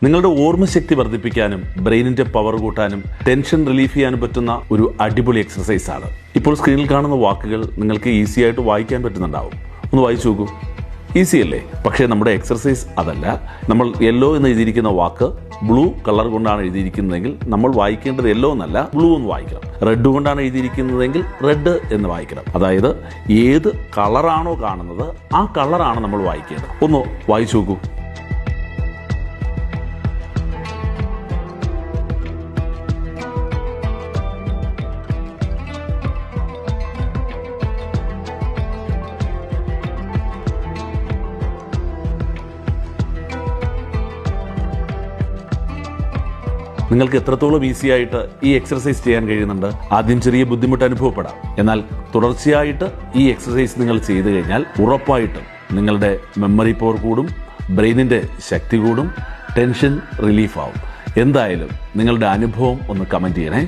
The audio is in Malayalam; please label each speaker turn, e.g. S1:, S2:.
S1: നിങ്ങളുടെ ഓർമ്മശക്തി വർദ്ധിപ്പിക്കാനും ബ്രെയിനിന്റെ പവർ കൂട്ടാനും ടെൻഷൻ റിലീഫ് ചെയ്യാനും പറ്റുന്ന ഒരു അടിപൊളി എക്സർസൈസ് ആണ്. ഇപ്പോൾ സ്ക്രീനിൽ കാണുന്ന വാക്കുകൾ നിങ്ങൾക്ക് ഈസി ആയിട്ട് വായിക്കാൻ പറ്റുന്നുണ്ടാവും. ഒന്ന് വായിച്ചു നോക്കൂ. ഈസി അല്ലേ? പക്ഷേ നമ്മുടെ എക്സർസൈസ് അതല്ല. നമ്മൾ യെല്ലോ എന്ന് എഴുതിയിരിക്കുന്ന വാക്ക് ബ്ലൂ കളർ കൊണ്ടാണ് എഴുതിയിരിക്കുന്നതെങ്കിൽ നമ്മൾ വായിക്കേണ്ടത് യെല്ലോ എന്നല്ല, ബ്ലൂ എന്ന് വായിക്കണം. റെഡ് കൊണ്ടാണ് എഴുതിയിരിക്കുന്നതെങ്കിൽ റെഡ് എന്ന് വായിക്കണം. അതായത് ഏത് കളറാണോ കാണുന്നത് ആ കളറാണ് നമ്മൾ വായിക്കേണ്ടത്. ഒന്ന് വായിച്ചു നോക്കൂ. നിങ്ങൾക്ക് എത്രത്തോളം ഈസി ആയിട്ട് ഈ എക്സർസൈസ് ചെയ്യാൻ കഴിയുന്നുണ്ട്? ആദ്യം ചെറിയ ബുദ്ധിമുട്ട് അനുഭവപ്പെടാം. എന്നാൽ തുടർച്ചയായിട്ട് ഈ എക്സർസൈസ് നിങ്ങൾ ചെയ്തു കഴിഞ്ഞാൽ ഉറപ്പായിട്ടും നിങ്ങളുടെ മെമ്മറി പവർ കൂടും, ബ്രെയിനിൻ്റെ ശക്തി കൂടും, ടെൻഷൻ റിലീഫ് ആവും. എന്തായാലും നിങ്ങളുടെ അനുഭവം ഒന്ന് കമൻറ്റ് ചെയ്യണേ.